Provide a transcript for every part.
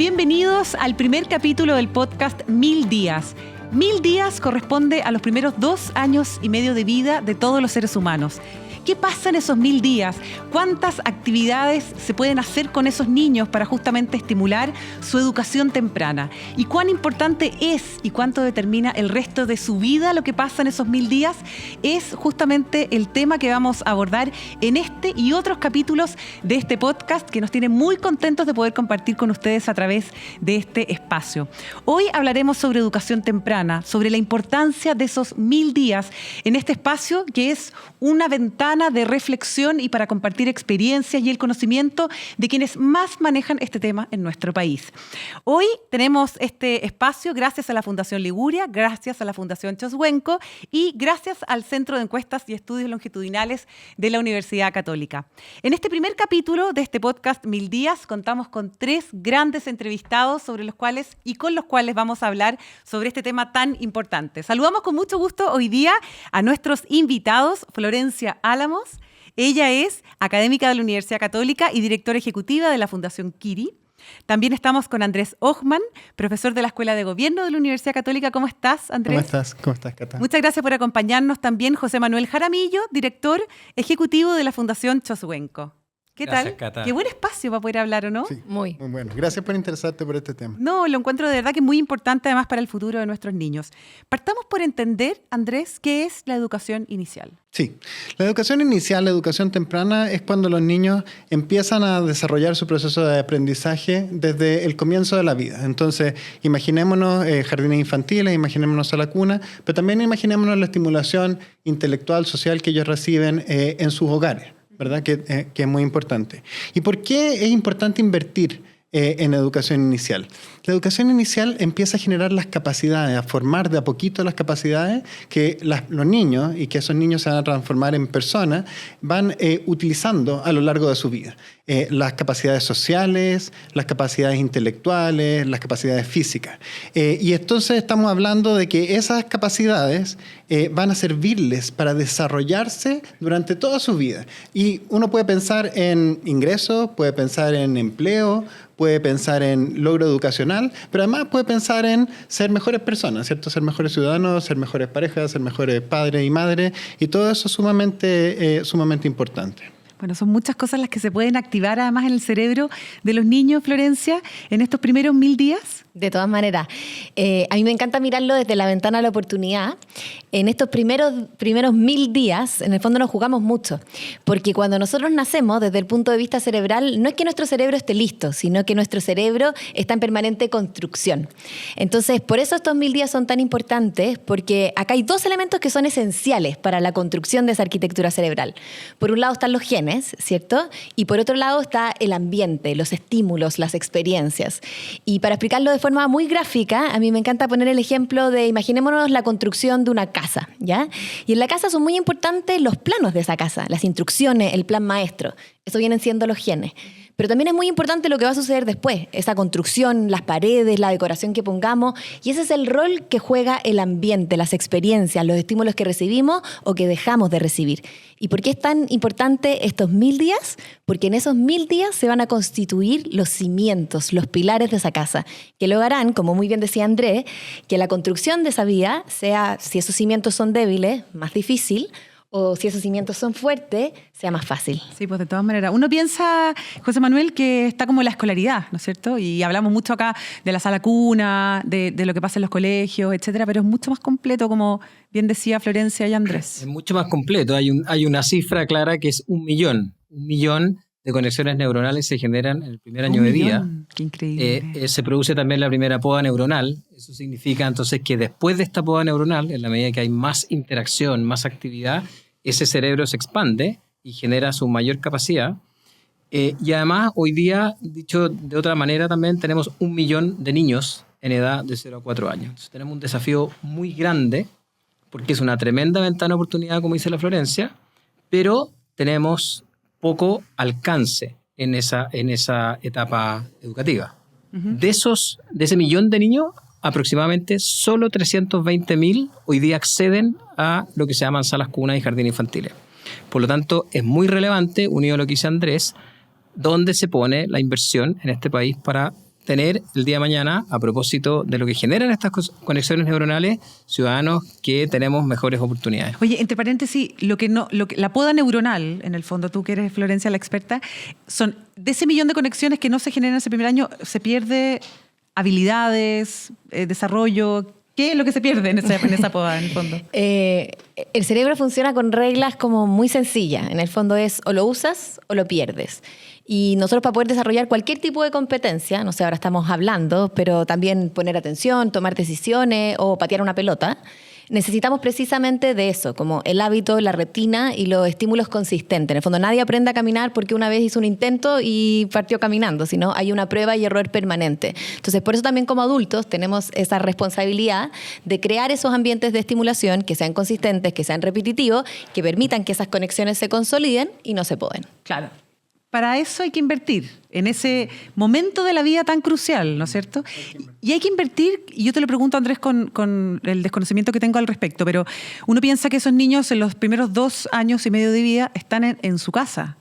bienvenidos al primer capítulo del podcast 1000 días. 1000 días corresponde a los primeros 2 años y medio de vida de todos los seres humanos. ¿Qué pasa en esos 1000 días? ¿Cuántas actividades se pueden hacer con esos niños para justamente estimular su educación temprana? ¿Y cuán importante es y cuánto determina el resto de su vida lo que pasa en esos 1000 días? Es justamente el tema que vamos a abordar en este y otros capítulos de este podcast que nos tiene muy contentos de poder compartir con ustedes a través de este espacio. Hoy hablaremos sobre educación temprana, sobre la importancia de esos 1000 días en este espacio que es una ventana de reflexión y para compartir experiencias y el conocimiento de quienes más manejan este tema en nuestro país. Hoy tenemos este espacio gracias a la Fundación Liguria, gracias a la Fundación Choswenco y gracias al Centro de Encuestas y Estudios Longitudinales de la Universidad Católica. En este primer capítulo de este podcast 1000 días contamos con 3 grandes entrevistados sobre los cuales y con los cuales vamos a hablar sobre este tema tan importante. Saludamos con mucho gusto hoy día a nuestros invitados, Florencia Álamos. Ella es académica de la Universidad Católica y directora ejecutiva de la Fundación Kiri. También estamos con Andrés Ojman, profesor de la Escuela de Gobierno de la Universidad Católica. ¿Cómo estás, Andrés? ¿Cómo estás, Cata? Muchas gracias por acompañarnos. También José Manuel Jaramillo, director ejecutivo de la Fundación Choswenco. ¿Qué Gracias, tal? Cata. Qué buen espacio para poder hablar, ¿o no? Sí, Muy bueno. Gracias por interesarte por este tema. No, lo encuentro de verdad que es muy importante además para el futuro de nuestros niños. Partamos por entender, Andrés, ¿qué es la educación inicial? Sí, la educación inicial, la educación temprana es cuando los niños empiezan a desarrollar su proceso de aprendizaje desde el comienzo de la vida. Entonces, imaginémonos jardines infantiles, imaginémonos a la cuna, pero también imaginémonos la estimulación intelectual, social que ellos reciben en sus hogares, ¿verdad? Que es muy importante. ¿Y por qué es importante invertir en educación inicial? La educación inicial empieza a generar las capacidades, a formar de a poquito las capacidades que los niños, y que esos niños se van a transformar en personas, van utilizando a lo largo de su vida. Las capacidades sociales, las capacidades intelectuales, las capacidades físicas. Y entonces estamos hablando de que esas capacidades van a servirles para desarrollarse durante toda su vida. Y uno puede pensar en ingresos, puede pensar en empleo, puede pensar en logro educacional, pero además puede pensar en ser mejores personas, ¿cierto? Ser mejores ciudadanos, ser mejores parejas, ser mejores padres y madres, y todo eso es sumamente importante. Bueno, son muchas cosas las que se pueden activar además en el cerebro de los niños, Florencia, en estos primeros 1000 días. De todas maneras, a mí me encanta mirarlo desde la ventana de la oportunidad. En estos primeros 1000 días, en el fondo nos jugamos mucho, porque cuando nosotros nacemos, desde el punto de vista cerebral, no es que nuestro cerebro esté listo, sino que nuestro cerebro está en permanente construcción. Entonces, por eso estos 1000 días son tan importantes, porque acá hay 2 elementos que son esenciales para la construcción de esa arquitectura cerebral. Por un lado están los genes, ¿cierto? Y por otro lado está el ambiente, los estímulos, las experiencias. Y para explicarlo de forma muy gráfica, a mí me encanta poner el ejemplo de, imaginémonos la construcción de una casa, ¿ya? Y en la casa son muy importantes los planos de esa casa, las instrucciones, el plan maestro. Eso vienen siendo los genes. Pero también es muy importante lo que va a suceder después, esa construcción, las paredes, la decoración que pongamos, y ese es el rol que juega el ambiente, las experiencias, los estímulos que recibimos o que dejamos de recibir. ¿Y por qué es tan importante estos 1000 días? Porque en esos 1000 días se van a constituir los cimientos, los pilares de esa casa, que lograrán, como muy bien decía Andrés, que la construcción de esa vida sea, si esos cimientos son débiles, más difícil, o si esos cimientos son fuertes, sea más fácil. Sí, pues de todas maneras. Uno piensa, José Manuel, que está como la escolaridad, ¿no es cierto? Y hablamos mucho acá de la sala cuna, de lo que pasa en los colegios, etcétera, pero es mucho más completo, como bien decía Florencia y Andrés. Es mucho más completo. Hay una cifra clara que es 1 millón. 1 millón de conexiones neuronales se generan en el primer año de vida. Qué increíble. Se produce también la primera poda neuronal. Eso significa entonces que después de esta poda neuronal, en la medida que hay más interacción, más actividad, ese cerebro se expande y genera su mayor capacidad. Y además, hoy día, dicho de otra manera, también tenemos 1 millón de niños en edad de 0 a 4 años. Entonces, tenemos un desafío muy grande, porque es una tremenda ventana de oportunidad, como dice la Florencia, pero tenemos poco alcance en esa etapa educativa. Uh-huh. De ese millón de niños, aproximadamente solo 320.000 hoy día acceden a lo que se llaman salas cunas y jardines infantiles. Por lo tanto, es muy relevante, unido a lo que dice Andrés, dónde se pone la inversión en este país para tener el día de mañana, a propósito de lo que generan estas conexiones neuronales, ciudadanos que tenemos mejores oportunidades. Oye, entre paréntesis, la poda neuronal, en el fondo, tú que eres, Florencia, la experta, son de ese millón de conexiones que no se generan ese primer año, se pierde habilidades, desarrollo. ¿Qué es lo que se pierde en esa poda, en el fondo? El cerebro funciona con reglas como muy sencillas. En el fondo es o lo usas o lo pierdes. Y nosotros, para poder desarrollar cualquier tipo de competencia, no sé, ahora estamos hablando, pero también poner atención, tomar decisiones o patear una pelota, necesitamos precisamente de eso, como el hábito, la rutina y los estímulos consistentes. En el fondo, nadie aprende a caminar porque una vez hizo un intento y partió caminando, sino hay una prueba y error permanente. Entonces, por eso también como adultos tenemos esa responsabilidad de crear esos ambientes de estimulación que sean consistentes, que sean repetitivos, que permitan que esas conexiones se consoliden y no se poden. Claro. Para eso hay que invertir en ese momento de la vida tan crucial, ¿no es cierto? Y hay que invertir, y yo te lo pregunto, Andrés, con el desconocimiento que tengo al respecto, pero uno piensa que esos niños en los primeros 2 años y medio de vida están en su casa.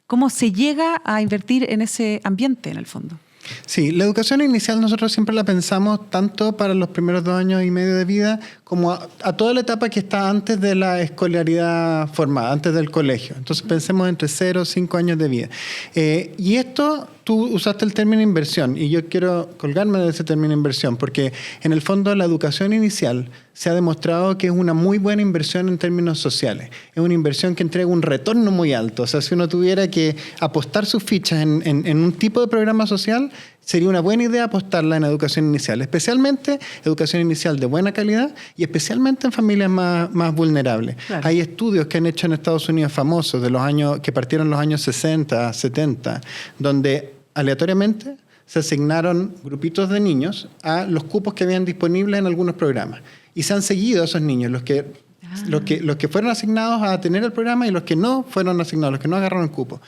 ¿Cómo se llega a invertir en ese ambiente, en el fondo? Sí, la educación inicial nosotros siempre la pensamos tanto para los primeros 2 años y medio de vida como a toda la etapa que está antes de la escolaridad formada, antes del colegio. Entonces pensemos entre 0 y 5 años de vida. Y esto, tú usaste el término inversión y yo quiero colgarme de ese término inversión porque en el fondo la educación inicial se ha demostrado que es una muy buena inversión en términos sociales. Es una inversión que entrega un retorno muy alto. O sea, si uno tuviera que apostar sus fichas en un tipo de programa social, sería una buena idea apostarla en educación inicial, especialmente educación inicial de buena calidad y especialmente en familias más vulnerables. Claro. Hay estudios que han hecho en Estados Unidos famosos de los años que partieron los años 60, 70, donde aleatoriamente se asignaron grupitos de niños a los cupos que habían disponibles en algunos programas. Y se han seguido a esos niños, los que fueron asignados a tener el programa y los que no fueron asignados, los que no agarraron el cupo.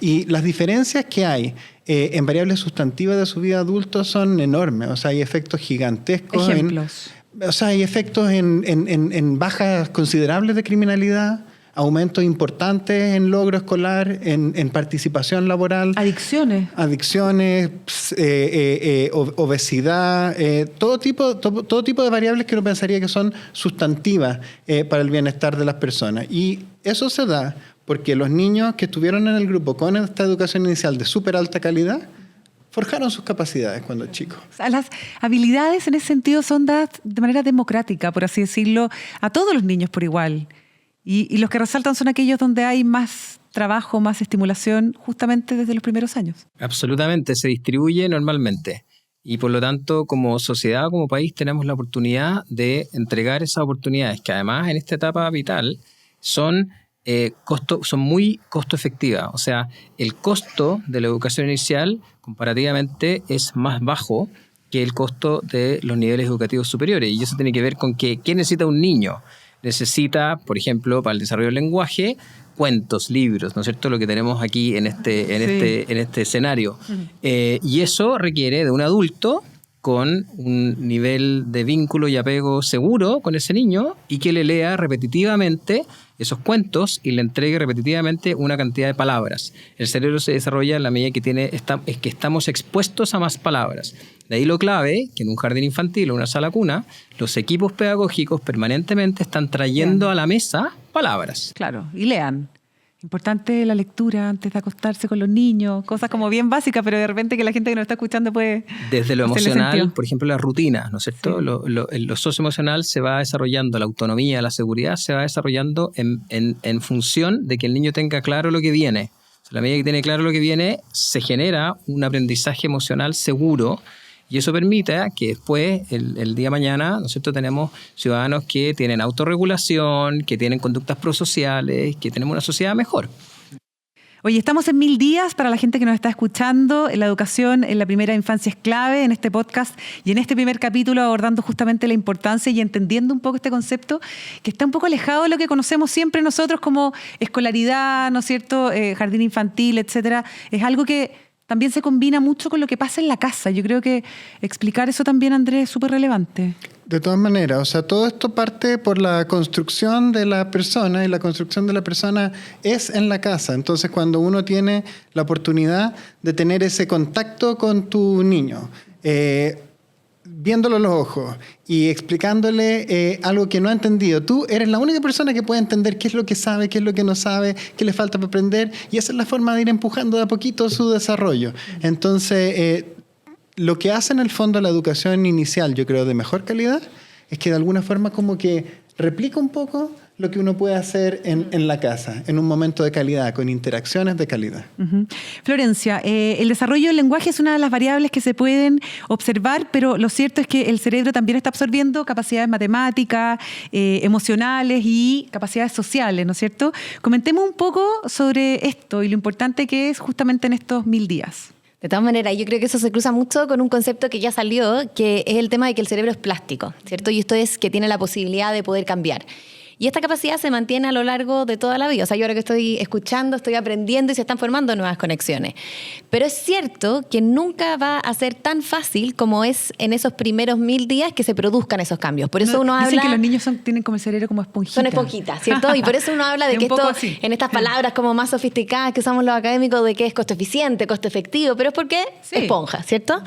Y las diferencias que hay en variables sustantivas de su vida adulta son enormes. O sea, hay efectos gigantescos. Ejemplos. Hay efectos en bajas considerables de criminalidad, aumentos importantes en logro escolar, en participación laboral. Adicciones, obesidad, todo tipo de variables que uno pensaría que son sustantivas para el bienestar de las personas. Y eso se da porque los niños que estuvieron en el grupo con esta educación inicial de súper alta calidad forjaron sus capacidades cuando chicos. O sea, las habilidades en ese sentido son dadas de manera democrática, por así decirlo, a todos los niños por igual. Y los que resaltan son aquellos donde hay más trabajo, más estimulación, justamente desde los primeros años. Absolutamente, se distribuye normalmente. Y por lo tanto, como sociedad, como país, tenemos la oportunidad de entregar esas oportunidades, que además en esta etapa vital son muy costo efectivas. O sea, el costo de la educación inicial comparativamente es más bajo que el costo de los niveles educativos superiores. Y eso tiene que ver con ¿qué necesita un niño? Necesita, por ejemplo, para el desarrollo del lenguaje, cuentos, libros, ¿no es cierto? Lo que tenemos aquí en este escenario. Y eso requiere de un adulto con un nivel de vínculo y apego seguro con ese niño y que le lea repetitivamente esos cuentos y le entregue repetitivamente una cantidad de palabras. El cerebro se desarrolla en la medida que estamos expuestos a más palabras. De ahí lo clave, que en un jardín infantil o una sala cuna, los equipos pedagógicos permanentemente están trayendo a la mesa palabras. Claro, y lean. Importante la lectura antes de acostarse con los niños, cosas como bien básicas, pero de repente que la gente que nos está escuchando puede... Desde lo emocional, por ejemplo, las rutinas, ¿no es cierto? Sí. Lo socioemocional se va desarrollando, la autonomía, la seguridad se va desarrollando en función de que el niño tenga claro lo que viene. O sea, a la medida que tiene claro lo que viene, se genera un aprendizaje emocional seguro. Y eso permite que después, el día de mañana, ¿no es cierto?, tenemos ciudadanos que tienen autorregulación, que tienen conductas prosociales, que tenemos una sociedad mejor. Oye, estamos en 1000 días para la gente que nos está escuchando. La educación en la primera infancia es clave en este podcast y en este primer capítulo abordando justamente la importancia y entendiendo un poco este concepto que está un poco alejado de lo que conocemos siempre nosotros como escolaridad, ¿no es cierto?, jardín infantil, etcétera. Es algo que también se combina mucho con lo que pasa en la casa. Yo creo que explicar eso también, Andrés, es súper relevante. De todas maneras, o sea, todo esto parte por la construcción de la persona, y la construcción de la persona es en la casa. Entonces, cuando uno tiene la oportunidad de tener ese contacto con tu niño, viéndolo a los ojos y explicándole algo que no ha entendido, tú eres la única persona que puede entender qué es lo que sabe, qué es lo que no sabe, qué le falta para aprender, y esa es la forma de ir empujando de a poquito su desarrollo. Entonces, lo que hace en el fondo la educación inicial, yo creo, de mejor calidad, es que de alguna forma como que replica un poco lo que uno puede hacer en la casa, en un momento de calidad, con interacciones de calidad. Uh-huh. Florencia, el desarrollo del lenguaje es una de las variables que se pueden observar, pero lo cierto es que el cerebro también está absorbiendo capacidades matemáticas, emocionales y capacidades sociales, ¿no es cierto? Comentemos un poco sobre esto y lo importante que es justamente en estos 1000 días. De todas maneras, yo creo que eso se cruza mucho con un concepto que ya salió, que es el tema de que el cerebro es plástico, ¿cierto? Y esto es que tiene la posibilidad de poder cambiar. Y esta capacidad se mantiene a lo largo de toda la vida. O sea, yo ahora que estoy escuchando, estoy aprendiendo y se están formando nuevas conexiones. Pero es cierto que nunca va a ser tan fácil como es en esos primeros 1000 días que se produzcan esos cambios. Por eso uno habla... Dicen que los niños tienen como el cerebro como esponjita. Son esponjitas, ¿cierto? Y por eso uno habla de que esto, en estas palabras como más sofisticadas que usamos los académicos, de que es costo eficiente, costo efectivo, pero es porque esponja, ¿cierto?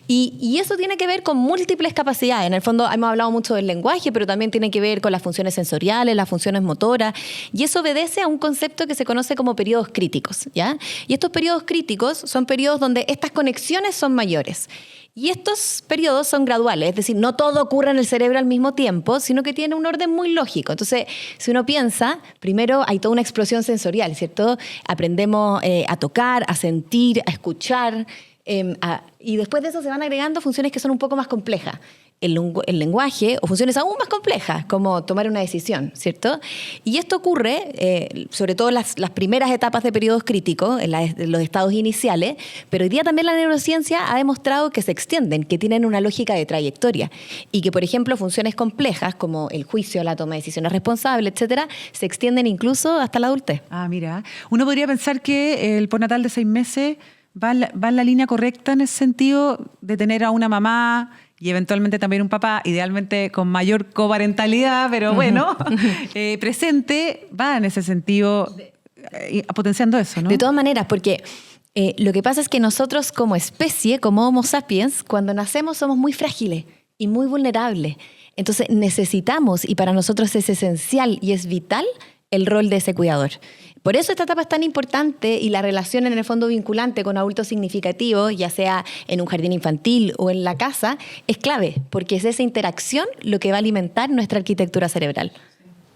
Y eso tiene que ver con múltiples capacidades. En el fondo hemos hablado mucho del lenguaje, pero también tiene que ver con las funciones sensoriales, las funciones motoras, y eso obedece a un concepto que se conoce como periodos críticos, ¿ya? Y estos periodos críticos son periodos donde estas conexiones son mayores. Y estos periodos son graduales, es decir, no todo ocurre en el cerebro al mismo tiempo, sino que tiene un orden muy lógico. Entonces, si uno piensa, primero hay toda una explosión sensorial, ¿cierto? Aprendemos a tocar, a sentir, a escuchar, y después de eso se van agregando funciones que son un poco más complejas. El lenguaje, o funciones aún más complejas, como tomar una decisión, ¿cierto? Y esto ocurre, sobre todo en las primeras etapas de periodos críticos, en los estados iniciales, pero hoy día también la neurociencia ha demostrado que se extienden, que tienen una lógica de trayectoria, y que, por ejemplo, funciones complejas, como el juicio, la toma de decisiones responsables, etcétera, se extienden incluso hasta la adultez. Ah, mira, uno podría pensar que el postnatal de 6 meses va en la línea correcta en ese sentido de tener a una mamá y eventualmente también un papá, idealmente con mayor coparentalidad, pero bueno, presente, va en ese sentido potenciando eso, ¿no? De todas maneras, porque lo que pasa es que nosotros como especie, como Homo sapiens, cuando nacemos somos muy frágiles y muy vulnerables. Entonces necesitamos, y para nosotros es esencial y es vital, el rol de ese cuidador. Por eso esta etapa es tan importante, y la relación en el fondo vinculante con adultos significativos, ya sea en un jardín infantil o en la casa, es clave, porque es esa interacción lo que va a alimentar nuestra arquitectura cerebral.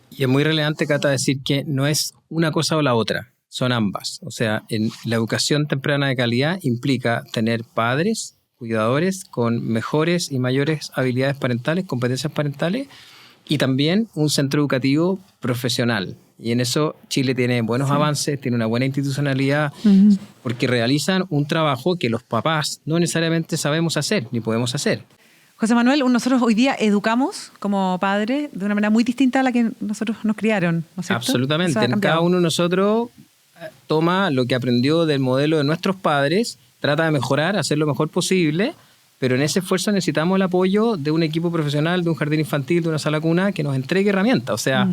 Y es muy relevante, Cata, decir que no es una cosa o la otra, son ambas. O sea, en la educación temprana de calidad implica tener padres, cuidadores con mejores y mayores habilidades parentales, competencias parentales, y también un centro educativo profesional. Y en eso Chile tiene buenos avances, tiene una buena institucionalidad, porque realizan un trabajo que los papás no necesariamente sabemos hacer ni podemos hacer. José Manuel, nosotros hoy día educamos como padres de una manera muy distinta a la que nosotros nos criaron, ¿no es cierto? Absolutamente. Cada uno de nosotros toma lo que aprendió del modelo de nuestros padres, trata de mejorar, hacer lo mejor posible, pero en ese esfuerzo necesitamos el apoyo de un equipo profesional, de un jardín infantil, de una sala cuna, que nos entregue herramientas. O sea,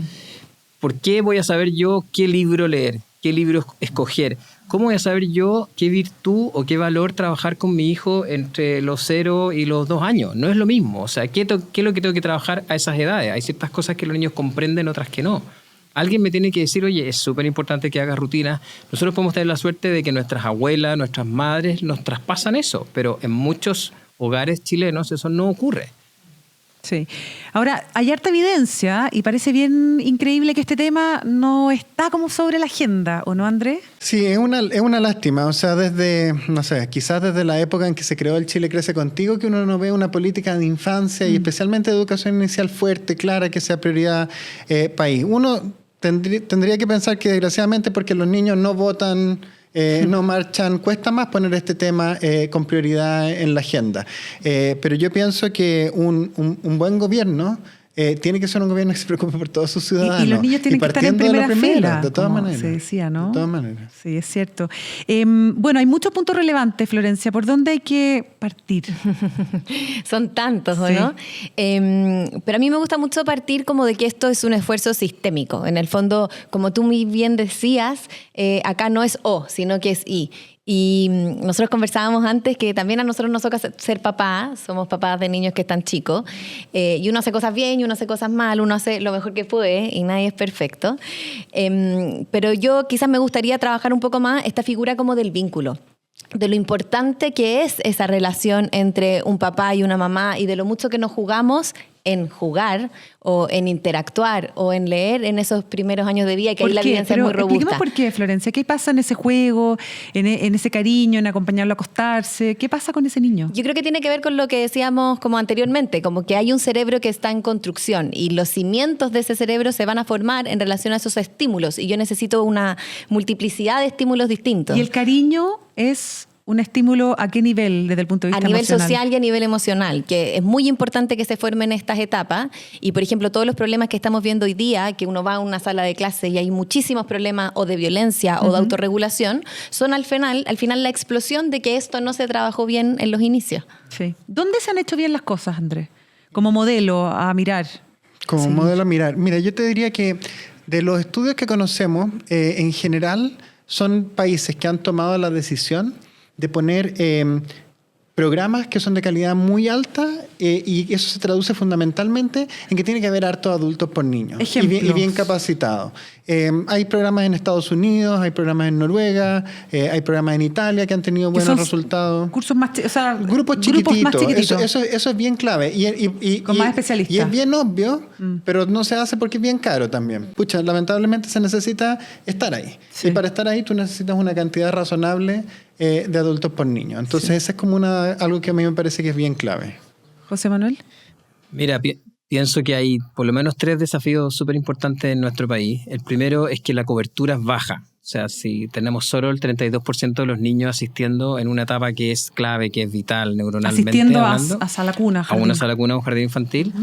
¿por qué voy a saber yo qué libro leer, qué libro escoger? ¿Cómo voy a saber yo qué virtud o qué valor trabajar con mi hijo entre los 0 y los 2 años? No es lo mismo. O sea, ¿qué es lo que tengo que trabajar a esas edades? Hay ciertas cosas que los niños comprenden, otras que no. Alguien me tiene que decir, oye, es súper importante que hagas rutinas. Nosotros podemos tener la suerte de que nuestras abuelas, nuestras madres nos traspasan eso, pero en muchos hogares chilenos eso no ocurre. Sí. Ahora, hay harta evidencia y parece bien increíble que este tema no está como sobre la agenda, ¿o no, Andrés? Sí, es una lástima. O sea, desde, no sé, quizás desde la época en que se creó el Chile Crece Contigo, que uno no ve una política de infancia y especialmente de educación inicial fuerte, clara, que sea prioridad país. Uno tendría que pensar que desgraciadamente porque los niños no votan, no marchan, cuesta más poner este tema con prioridad en la agenda. Pero yo pienso que un buen gobierno tiene que ser un gobierno que se preocupe por todos sus ciudadanos. Y los niños tienen que estar en partiendo de primera fila, de todas como maneras. se decía, ¿no? De todas maneras. Sí, es cierto. Bueno, hay muchos puntos relevantes, Florencia. ¿Por dónde hay que partir? Son tantos, ¿o Sí. no? Pero a mí me gusta mucho partir como de que esto es un esfuerzo sistémico. En el fondo, como tú muy bien decías, acá no es O, sino que es I. Y nosotros conversábamos antes que también a nosotros nos toca ser papás, somos papás de niños que están chicos, y uno hace cosas bien y uno hace cosas mal, uno hace lo mejor que puede y nadie es perfecto. Pero yo quizás me gustaría trabajar un poco más esta figura como del vínculo, de lo importante que es esa relación entre un papá y una mamá y de lo mucho que nos jugamos en jugar o en interactuar o en leer en esos primeros años de vida, que ahí la evidencia es muy robusta. Explíqueme por qué, Florencia. ¿Qué pasa en ese juego, en ese cariño, en acompañarlo a acostarse? ¿Qué pasa con ese niño? Yo creo que tiene que ver con lo que decíamos como anteriormente, como que hay un cerebro que está en construcción y los cimientos de ese cerebro se van a formar en relación a esos estímulos y yo necesito una multiplicidad de estímulos distintos. ¿Y el cariño es un estímulo a qué nivel desde el punto de vista a nivel emocional? social y a nivel emocional, que es muy importante que se formen estas etapas. Y, por ejemplo, todos los problemas que estamos viendo hoy día, que uno va a una sala de clase y hay muchísimos problemas o de violencia o de autorregulación, son al final la explosión de que esto no se trabajó bien en los inicios. Sí. ¿Dónde se han hecho bien las cosas, Andrés? Como modelo a mirar. Como modelo a mirar. Mira, yo te diría que de los estudios que conocemos, en general, son países que han tomado la decisión de poner programas que son de calidad muy alta y eso se traduce fundamentalmente en que tiene que haber hartos adultos por niño y bien capacitados. Hay programas en Estados Unidos, hay programas en Noruega, hay programas en Italia que han tenido buenos resultados. Cursos más, Grupos chiquititos. Eso es bien clave. Con más especialistas. Y es bien obvio, pero no se hace porque es bien caro también. Pucha, lamentablemente se necesita estar ahí. Sí. Y para estar ahí tú necesitas una cantidad razonable de adultos por niño. Entonces, ese es como algo que a mí me parece que es bien clave. José Manuel. Mira, pienso que hay por lo menos 3 desafíos súper importantes en nuestro país. El primero es que la cobertura es baja. O sea, si tenemos solo el 32% de los niños asistiendo en una etapa que es clave, que es vital neuronalmente Asistiendo hablando, a sala cuna. a una sala cuna o un jardín infantil,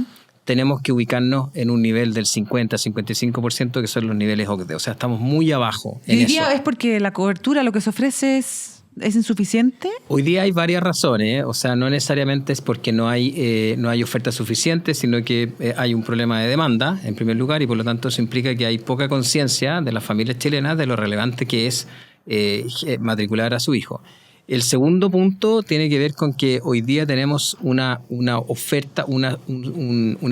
tenemos que ubicarnos en un nivel del 50-55%, que son los niveles OCDE. O sea, estamos muy abajo en ¿Y hoy eso. día es porque la cobertura, lo que se ofrece es insuficiente? Hoy día hay varias razones, o sea, no necesariamente es porque no hay oferta suficiente, sino que hay un problema de demanda, en primer lugar, y por lo tanto eso implica que hay poca conciencia de las familias chilenas de lo relevante que es matricular a su hijo. El segundo punto tiene que ver con que hoy día tenemos una oferta, una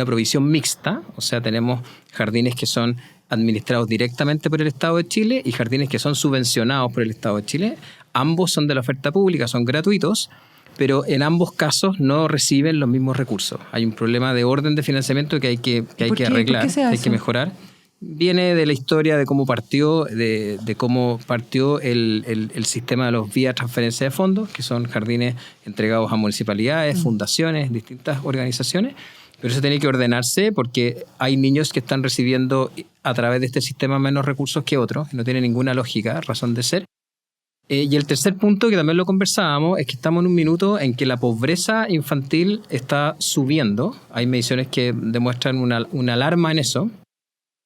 provisión mixta, o sea, tenemos jardines que son administrados directamente por el Estado de Chile y jardines que son subvencionados por el Estado de Chile. Ambos son de la oferta pública, son gratuitos, pero en ambos casos no reciben los mismos recursos. Hay un problema de orden de financiamiento que hay que arreglar, que hay que mejorar. Viene de la historia de cómo partió, el sistema de los vía transferencia de fondos, que son jardines entregados a municipalidades, fundaciones, distintas organizaciones. Pero eso tiene que ordenarse porque hay niños que están recibiendo a través de este sistema menos recursos que otros, que no tiene ninguna lógica, razón de ser. Y el tercer punto, que también lo conversábamos, es que estamos en un minuto en que la pobreza infantil está subiendo. Hay mediciones que demuestran una alarma en eso.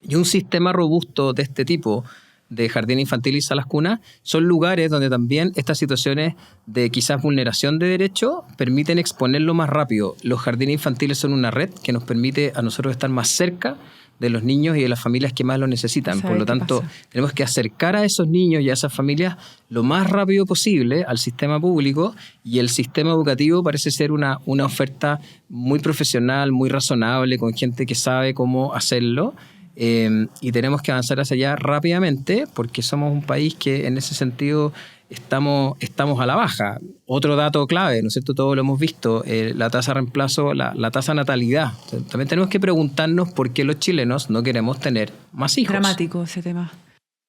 Y un sistema robusto de este tipo, de jardín infantil y salas cunas, son lugares donde también estas situaciones de quizás vulneración de derechos permiten exponerlo más rápido. Los jardines infantiles son una red que nos permite a nosotros estar más cerca de los niños y de las familias que más lo necesitan. Por lo tanto, tenemos que acercar a esos niños y a esas familias lo más rápido posible al sistema público, y el sistema educativo parece ser una oferta muy profesional, muy razonable, con gente que sabe cómo hacerlo. Y tenemos que avanzar hacia allá rápidamente porque somos un país que en ese sentido estamos a la baja. Otro dato clave, ¿no es cierto? Todos lo hemos visto, la tasa de reemplazo, la tasa de natalidad. También tenemos que preguntarnos por qué los chilenos no queremos tener más hijos. Dramático ese tema.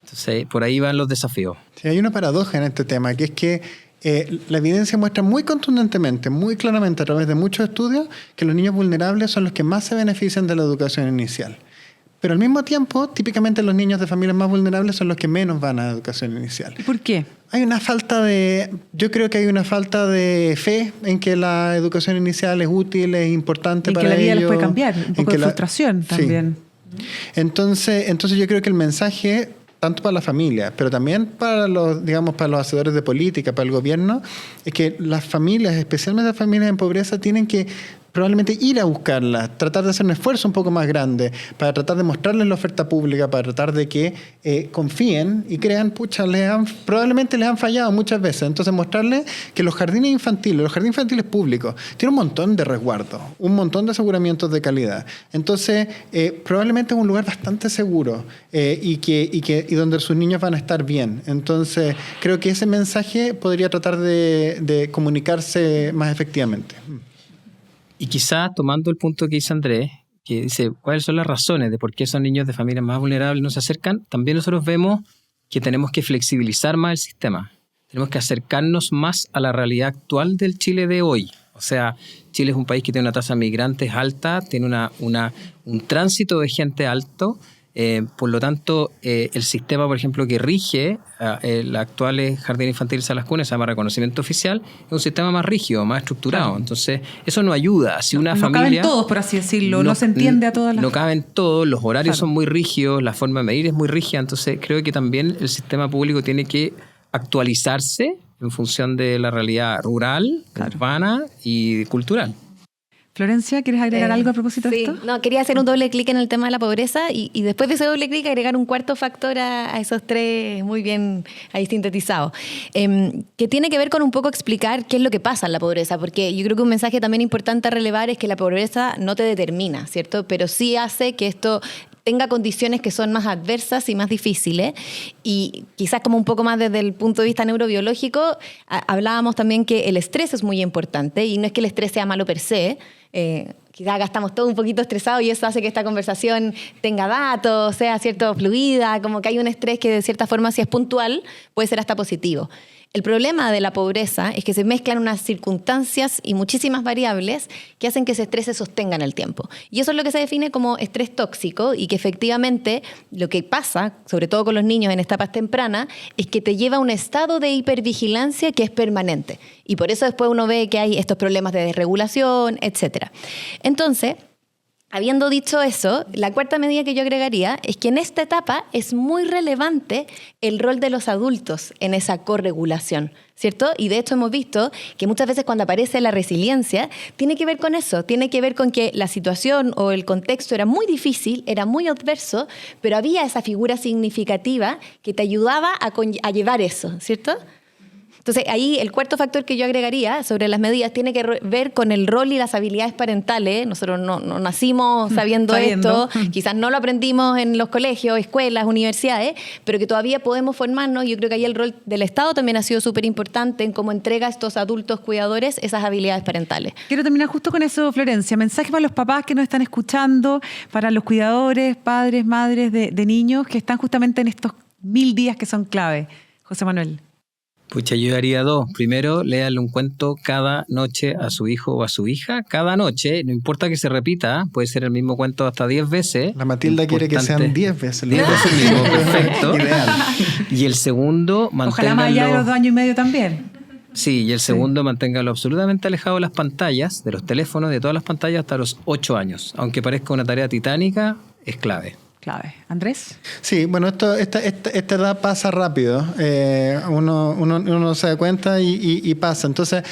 Entonces, por ahí van los desafíos. Sí, hay una paradoja en este tema, que es que la evidencia muestra muy contundentemente, muy claramente a través de muchos estudios, que los niños vulnerables son los que más se benefician de la educación inicial. pero al mismo tiempo, típicamente los niños de familias más vulnerables son los que menos van a educación inicial. ¿Y por qué? Yo creo que hay una falta de fe en que la educación inicial es útil, es importante para ellos. En que la vida les puede cambiar, un poco de frustración también. Sí. Entonces yo creo que el mensaje, tanto para la familia, pero también para los hacedores de política, para el gobierno, es que las familias, especialmente las familias en pobreza, tienen que probablemente ir a buscarlas, tratar de hacer un esfuerzo un poco más grande para tratar de mostrarles la oferta pública, para tratar de que confíen y crean, probablemente les han fallado muchas veces. Entonces mostrarles que los jardines infantiles públicos, tienen un montón de resguardos, un montón de aseguramientos de calidad. Entonces probablemente es un lugar bastante seguro y donde sus niños van a estar bien. Entonces creo que ese mensaje podría tratar de comunicarse más efectivamente. Y quizá tomando el punto que dice Andrés, que dice cuáles son las razones de por qué esos niños de familias más vulnerables no se acercan, también nosotros vemos que tenemos que flexibilizar más el sistema. Tenemos que acercarnos más a la realidad actual del Chile de hoy. O sea, Chile es un país que tiene una tasa de migrantes alta, tiene un tránsito de gente alto. Por lo tanto, el sistema, por ejemplo, que rige el actual jardín infantil Salas Cunas, se llama reconocimiento oficial, es un sistema más rígido, más estructurado. Claro. Entonces, eso no ayuda. Si una familia... No caben todos, por así decirlo, no se entiende a todas las... No caben todos, los horarios claro. son muy rígidos, la forma de medir es muy rígida, entonces creo que también el sistema público tiene que actualizarse en función de la realidad rural, claro. urbana y cultural. Florencia, ¿quieres agregar algo a propósito de esto? No, quería hacer un doble clic en el tema de la pobreza y después de ese doble clic agregar un cuarto factor a esos tres muy bien ahí sintetizados, que tiene que ver con un poco explicar qué es lo que pasa en la pobreza, porque yo creo que un mensaje también importante a relevar es que la pobreza no te determina, ¿cierto? Pero sí hace que esto tenga condiciones que son más adversas y más difíciles, y quizás como un poco más desde el punto de vista neurobiológico, hablábamos también que el estrés es muy importante, y no es que el estrés sea malo per se, quizás acá estamos todos un poquito estresados y eso hace que esta conversación tenga datos, sea cierto fluida, como que hay un estrés que de cierta forma, si es puntual, puede ser hasta positivo. El problema de la pobreza es que se mezclan unas circunstancias y muchísimas variables que hacen que ese estrés se sostenga en el tiempo. Y eso es lo que se define como estrés tóxico, y que efectivamente lo que pasa, sobre todo con los niños en etapas tempranas, es que te lleva a un estado de hipervigilancia que es permanente. Y por eso después uno ve que hay estos problemas de desregulación, etc. Entonces, habiendo dicho eso, la cuarta medida que yo agregaría es que en esta etapa es muy relevante el rol de los adultos en esa corregulación, ¿cierto? Y de hecho hemos visto que muchas veces cuando aparece la resiliencia tiene que ver con eso, tiene que ver con que la situación o el contexto era muy difícil, era muy adverso, pero había esa figura significativa que te ayudaba a llevar eso, ¿cierto? Entonces, ahí el cuarto factor que yo agregaría sobre las medidas tiene que ver con el rol y las habilidades parentales. Nosotros no nacimos sabiendo esto, quizás no lo aprendimos en los colegios, escuelas, universidades, pero que todavía podemos formarnos. Yo creo que ahí el rol del Estado también ha sido súper importante en cómo entrega a estos adultos cuidadores esas habilidades parentales. Quiero terminar justo con eso, Florencia. Mensaje para los papás que nos están escuchando, para los cuidadores, padres, madres de niños que están justamente en estos 1000 días que son clave. José Manuel. Pucha, yo haría dos. Primero, léale un cuento cada noche a su hijo o a su hija. Cada noche, no importa que se repita, puede ser el mismo cuento hasta 10 veces. La Matilda quiere que sean 10 veces. 10 veces mismo, perfecto. Ideal. Y el segundo, manténganlo... Ojalá más allá de los 2 años y medio también. Sí, y el segundo, manténgalo absolutamente alejado de las pantallas, de los teléfonos, de todas las pantallas hasta los 8 años. Aunque parezca una tarea titánica, es clave. Clave. ¿Andrés? Sí, bueno, esta edad pasa rápido. Uno se da cuenta y pasa. Entonces,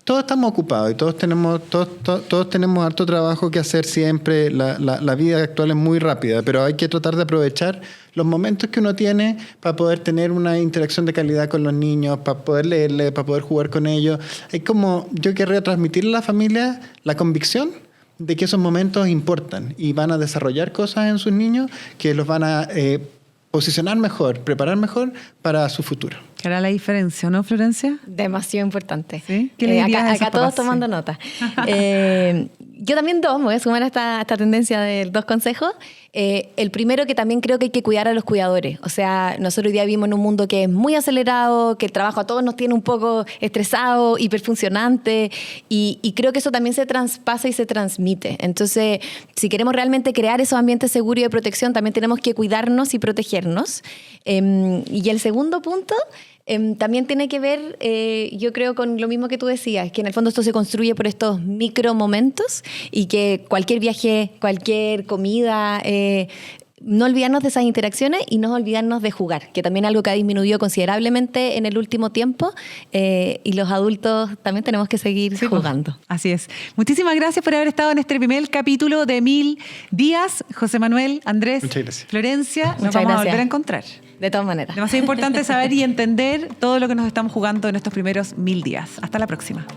todos estamos ocupados y todos tenemos harto trabajo que hacer siempre. La vida actual es muy rápida, pero hay que tratar de aprovechar los momentos que uno tiene para poder tener una interacción de calidad con los niños, para poder leerle, para poder jugar con ellos. Yo querría transmitirle a la familia la convicción de que esos momentos importan y van a desarrollar cosas en sus niños que los van a posicionar mejor, preparar mejor para su futuro. marcará la diferencia, ¿no, Florencia? Demasiado importante. ¿Sí? ¿Qué le dirías a esos acá todos papás? tomando Sí. nota. Yo también me voy a sumar a esta tendencia de 2 consejos. El primero, que también creo que hay que cuidar a los cuidadores. O sea, nosotros hoy día vivimos en un mundo que es muy acelerado, que el trabajo a todos nos tiene un poco estresado, hiperfuncionante, y creo que eso también se traspasa y se transmite. Entonces, si queremos realmente crear esos ambientes seguros y de protección, también tenemos que cuidarnos y protegernos. Y el segundo punto también tiene que ver, yo creo, con lo mismo que tú decías, que en el fondo esto se construye por estos micromomentos y que cualquier viaje, cualquier comida, no olvidarnos de esas interacciones y no olvidarnos de jugar, que también es algo que ha disminuido considerablemente en el último tiempo, y los adultos también tenemos que seguir jugando. Así es. Muchísimas gracias por haber estado en este primer capítulo de 1000 días. José Manuel, Andrés, Muchas gracias. Florencia, nos Muchas vamos a gracias. volver a encontrar. De todas maneras. Demasiado importante saber y entender todo lo que nos estamos jugando en estos primeros 1000 días. Hasta la próxima.